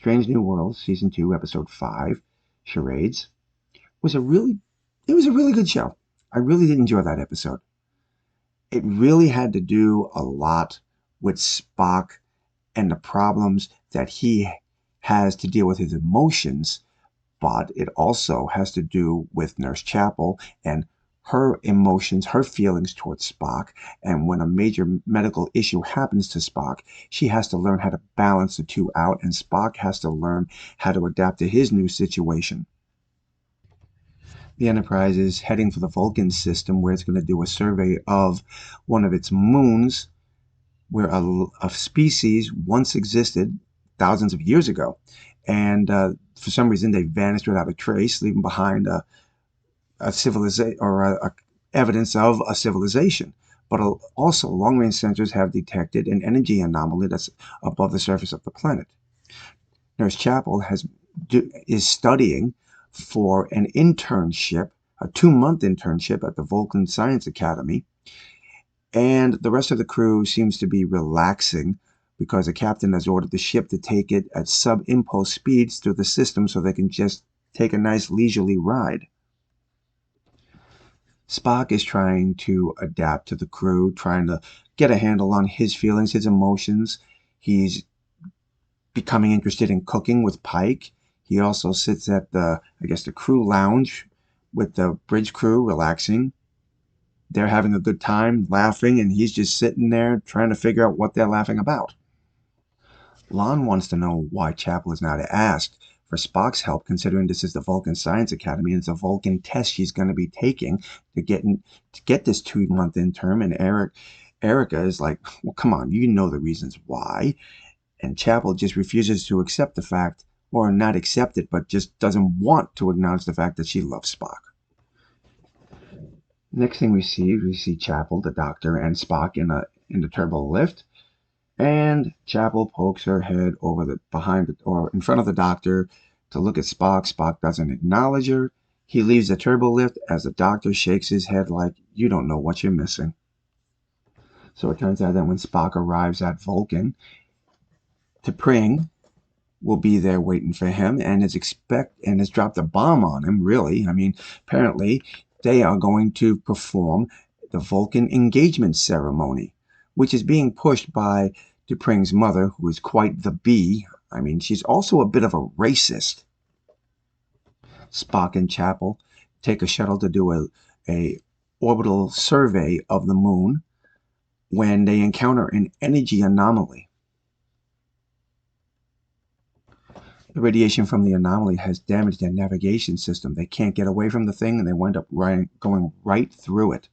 Strange New Worlds, Season 2, Episode 5, Charades, was a really, it was a really good show. I really did enjoy that episode. It really had to do a lot with Spock and the problems that he has to deal with his emotions, but it also has to do with Nurse Chapel and her emotions, her feelings towards Spock. And when a major medical issue happens to Spock, she has to learn how to balance the two out, and Spock has to learn how to adapt to his new situation. The Enterprise is heading for the Vulcan system, where it's going to do a survey of one of its moons, where a species once existed thousands of years ago. And for some reason, they vanished without a trace, leaving behind a civilization or evidence of a civilization. But also, long-range sensors have detected an energy anomaly that's above the surface of the planet. Nurse Chapel is studying for an internship, a 2-month internship at the Vulcan Science Academy, and the rest of the crew seems to be relaxing because the captain has ordered the ship to take it at sub-impulse speeds through the system so they can just take a nice leisurely ride. Spock is trying to adapt to the crew, trying to get a handle on his feelings, his emotions. He's becoming interested in cooking with Pike. He also sits at the crew lounge with the bridge crew, relaxing. They're having a good time, laughing, and he's just sitting there trying to figure out what they're laughing about. Lon wants to know why Chapel is not asked for Spock's help, considering this is the Vulcan Science Academy and it's a Vulcan test she's going to be taking to get this 2-month intern. And Erica is like, well, come on, you know the reasons why. And Chapel just refuses to accept the fact, or not accept it, but just doesn't want to acknowledge the fact that she loves Spock. Next thing we see Chapel, the Doctor, and Spock in the turbo lift, and Chapel pokes her head over or in front of the Doctor to look at Spock. Spock doesn't acknowledge her. He leaves the turbo lift as the Doctor shakes his head like, you don't know what you're missing. So it turns out that when Spock arrives at Vulcan, T'Pring will be there waiting for him and has dropped a bomb on him, really. I mean, apparently they are going to perform the Vulcan engagement ceremony, which is being pushed by T'Pring's mother, who is quite the bee. I mean, she's also a bit of a racist. Spock and Chapel take a shuttle to do a orbital survey of the moon when they encounter an energy anomaly. The radiation from the anomaly has damaged their navigation system. They can't get away from the thing, and they wind up going right through it.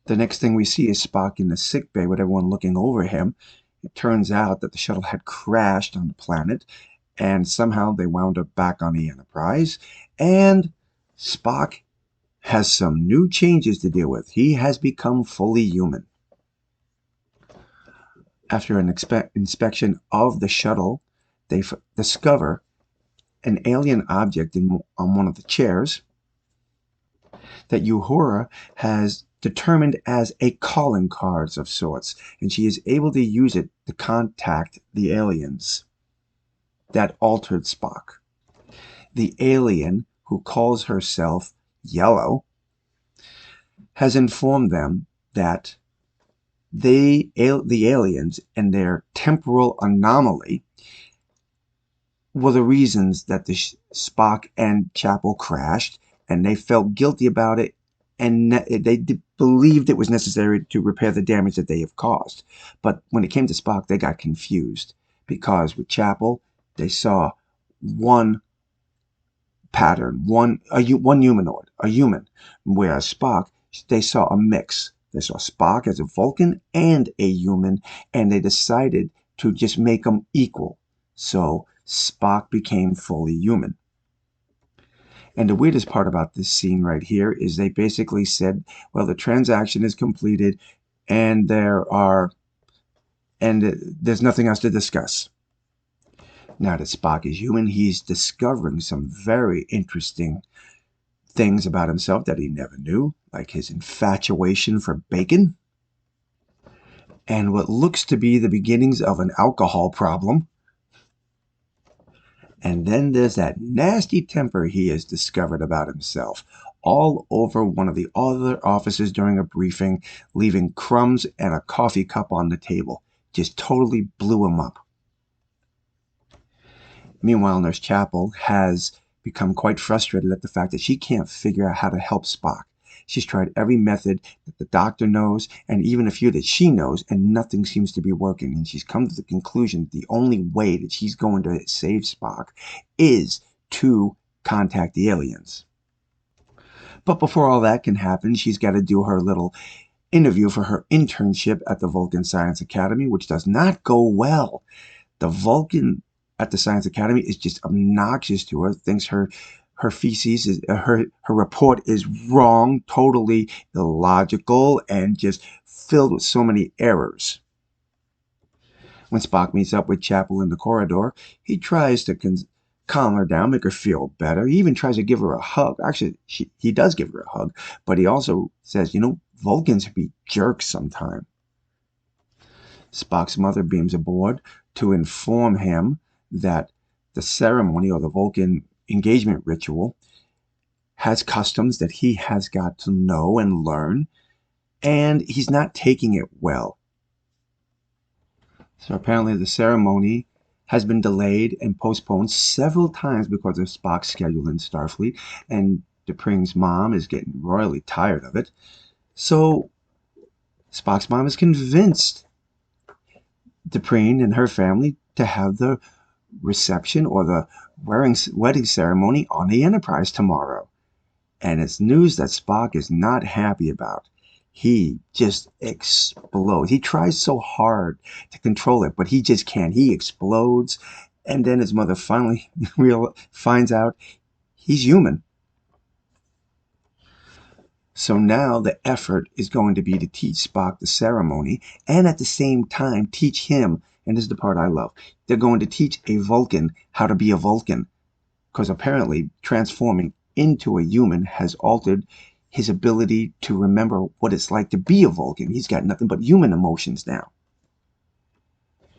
The next thing we see is Spock in the sickbay with everyone looking over him. It turns out that the shuttle had crashed on the planet, and somehow they wound up back on the Enterprise. And Spock has some new changes to deal with. He has become fully human. After an inspection of the shuttle, they discover an alien object on one of the chairs that Uhura has determined as a calling card of sorts, and she is able to use it to contact the aliens that altered Spock. The alien, who calls herself Yellow, has informed them that the aliens and their temporal anomaly were the reasons that the Spock and Chapel crashed, and they felt guilty about it, and they believed it was necessary to repair the damage that they have caused. But when it came to Spock, they got confused, because with Chapel, they saw one pattern, one humanoid, a human, whereas Spock, they saw a mix. They saw Spock as a Vulcan and a human, and they decided to just make them equal. So Spock became fully human. And the weirdest part about this scene right here is they basically said, well, the transaction is completed and there's nothing else to discuss. Now that Spock is human, he's discovering some very interesting things about himself that he never knew, like his infatuation for bacon and what looks to be the beginnings of an alcohol problem. And then there's that nasty temper he has discovered about himself, all over one of the other officers during a briefing, leaving crumbs and a coffee cup on the table. Just totally blew him up. Meanwhile, Nurse Chapel has become quite frustrated at the fact that she can't figure out how to help Spock. She's tried every method that the doctor knows and even a few that she knows, and nothing seems to be working. And she's come to the conclusion that the only way that she's going to save Spock is to contact the aliens. But before all that can happen, she's got to do her little interview for her internship at the Vulcan Science Academy, which does not go well. The Vulcan at the Science Academy is just obnoxious to her, thinks her feces is her report is wrong, totally illogical, and just filled with so many errors. When Spock meets up with Chapel in the corridor, he tries to calm her down, make her feel better. He even tries to give her a hug. Actually, he does give her a hug, but he also says, Vulcans be jerks sometimes. Spock's mother beams aboard to inform him that the ceremony, or the Vulcan engagement ritual, has customs that he has got to know and learn, and he's not taking it well. So apparently the ceremony has been delayed and postponed several times because of Spock's schedule in Starfleet, and D'Pring's mom is getting royally tired of it. So Spock's mom is convinced D'Pring and her family to have the reception, or the wedding ceremony, on the Enterprise tomorrow. And it's news that Spock is not happy about. He just explodes. He tries so hard to control it, but he just can't. He explodes. And then his mother finally finds out he's human. So now the effort is going to be to teach Spock the ceremony, and at the same time teach him, and this is the part I love, they're going to teach a Vulcan how to be a Vulcan, because apparently transforming into a human has altered his ability to remember what it's like to be a Vulcan. He's got nothing but human emotions now.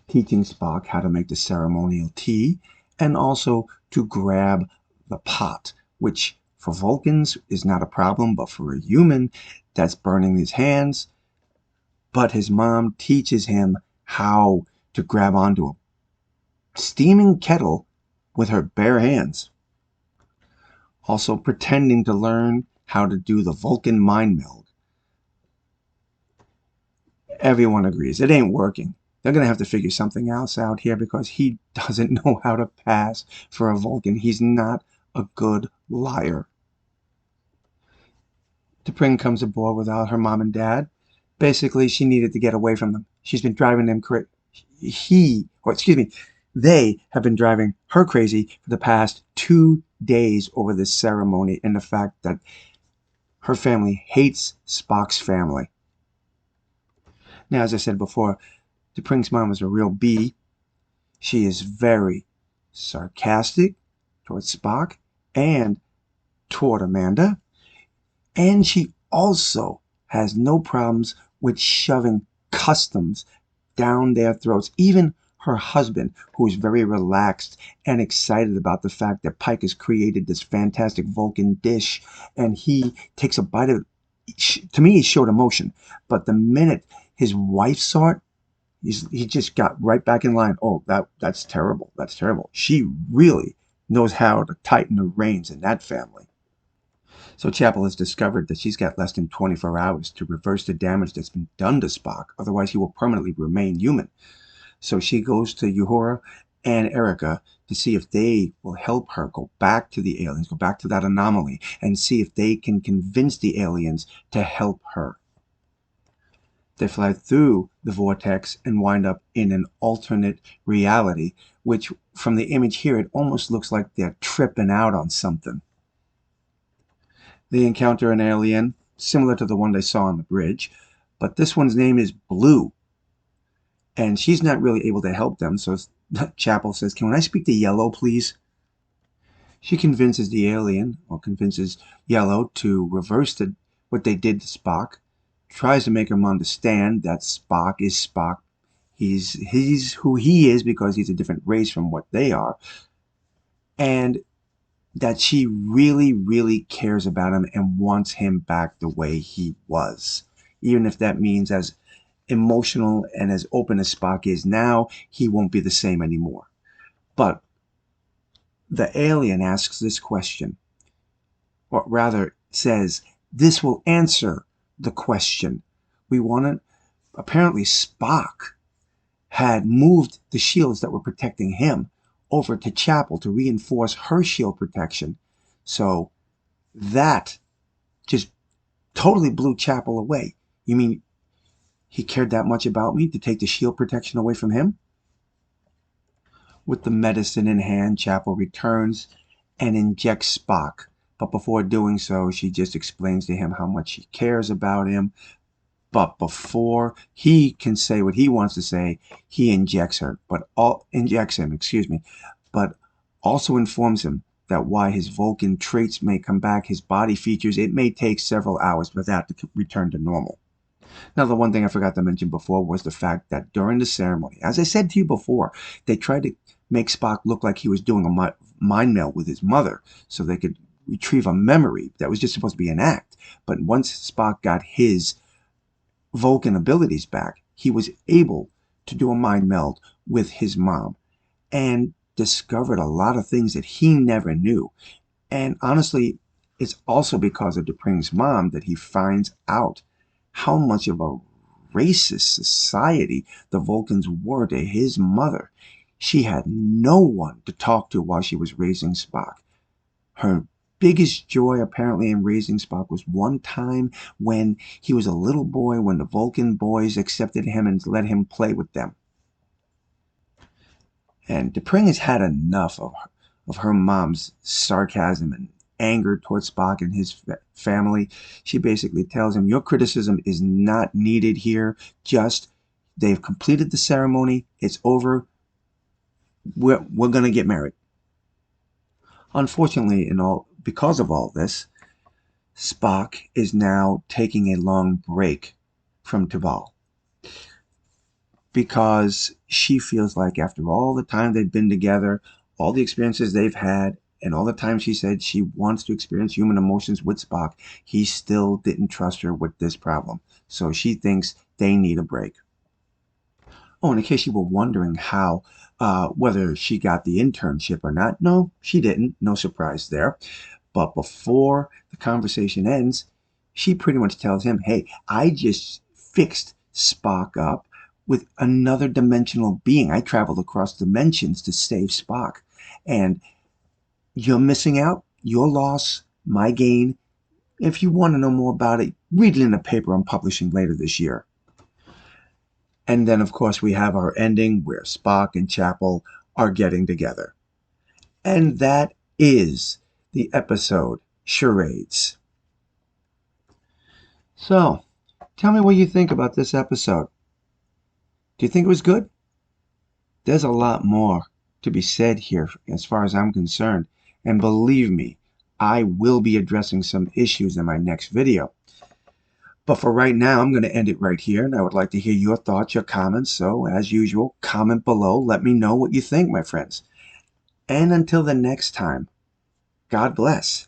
Teaching Spock how to make the ceremonial tea, and also to grab the pot, which for Vulcans is not a problem, but for a human, that's burning his hands. But his mom teaches him how to grab onto a steaming kettle with her bare hands. Also pretending to learn how to do the Vulcan mind meld. Everyone agrees it ain't working. They're going to have to figure something else out here, because he doesn't know how to pass for a Vulcan. He's not a good liar. T'Pring comes aboard without her mom and dad. Basically, she needed to get away from them. She's been driving them crazy. They have been driving her crazy for the past 2 days over this ceremony, and the fact that her family hates Spock's family. Now, as I said before, T'Pring's mom is a real bee. She is very sarcastic towards Spock and toward Amanda. And she also has no problems with shoving customs down their throats. Even her husband, who is very relaxed and excited about the fact that Pike has created this fantastic Vulcan dish, and he takes a bite of it. To me, he showed emotion. But the minute his wife saw it, he just got right back in line. Oh, that's terrible. That's terrible. She really knows how to tighten the reins in that family. So Chapel has discovered that she's got less than 24 hours to reverse the damage that's been done to Spock. Otherwise, he will permanently remain human. So she goes to Uhura and Erica to see if they will help her go back to the aliens, go back to that anomaly, and see if they can convince the aliens to help her. They fly through the vortex and wind up in an alternate reality, which from the image here, it almost looks like they're tripping out on something. They encounter an alien similar to the one they saw on the bridge, but this one's name is Blue. And she's not really able to help them, so Chapel says, "Can I speak to Yellow, please?" She convinces the alien, or convinces Yellow, to reverse what they did to Spock, tries to make him understand that Spock is Spock. He's who he is because he's a different race from what they are. and that she really, really cares about him and wants him back the way he was. Even if that means as emotional and as open as Spock is now, he won't be the same anymore. But the alien asks this question, or rather says, this will answer the question. We want to, apparently Spock had moved the shields that were protecting him over to Chapel to reinforce her shield protection. So that just totally blew Chapel away. You mean he cared that much about me to take the shield protection away from him? With the medicine in hand, Chapel returns and injects Spock. But before doing so, she just explains to him how much she cares about him. But before he can say what he wants to say, he injects him, but also informs him that while his Vulcan traits may come back, his body features, it may take several hours for that to return to normal. Now, the one thing I forgot to mention before was the fact that during the ceremony, as I said to you before, they tried to make Spock look like he was doing a mind meld with his mother so they could retrieve a memory that was just supposed to be an act. But once Spock got his Vulcan abilities back, he was able to do a mind meld with his mom and discovered a lot of things that he never knew. And honestly, it's also because of D'Pring's mom that he finds out how much of a racist society the Vulcans were to his mother. She had no one to talk to while she was raising Spock. Her biggest joy apparently in raising Spock was one time when he was a little boy, when the Vulcan boys accepted him and let him play with them. And D'Pring has had enough of her mom's sarcasm and anger towards Spock and his family. She basically tells him, your criticism is not needed here. Just, they've completed the ceremony. It's over. We're going to get married. Unfortunately, because of all this, Spock is now taking a long break from T'Val, because she feels like after all the time they've been together, all the experiences they've had, and all the time she said she wants to experience human emotions with Spock, he still didn't trust her with this problem. So she thinks they need a break. Oh, and in case you were wondering whether she got the internship or not, no, she didn't. No surprise there. But before the conversation ends, she pretty much tells him, hey, I just fixed Spock up with another dimensional being. I traveled across dimensions to save Spock. And you're missing out, your loss, my gain. If you want to know more about it, read it in a paper I'm publishing later this year. And then, of course, we have our ending where Spock and Chapel are getting together. And that is the episode Charades. So, tell me what you think about this episode. Do you think it was good? There's a lot more to be said here as far as I'm concerned. And believe me, I will be addressing some issues in my next video. But for right now, I'm going to end it right here, and I would like to hear your thoughts, your comments. So, as usual, comment below. Let me know what you think, my friends. And until the next time, God bless.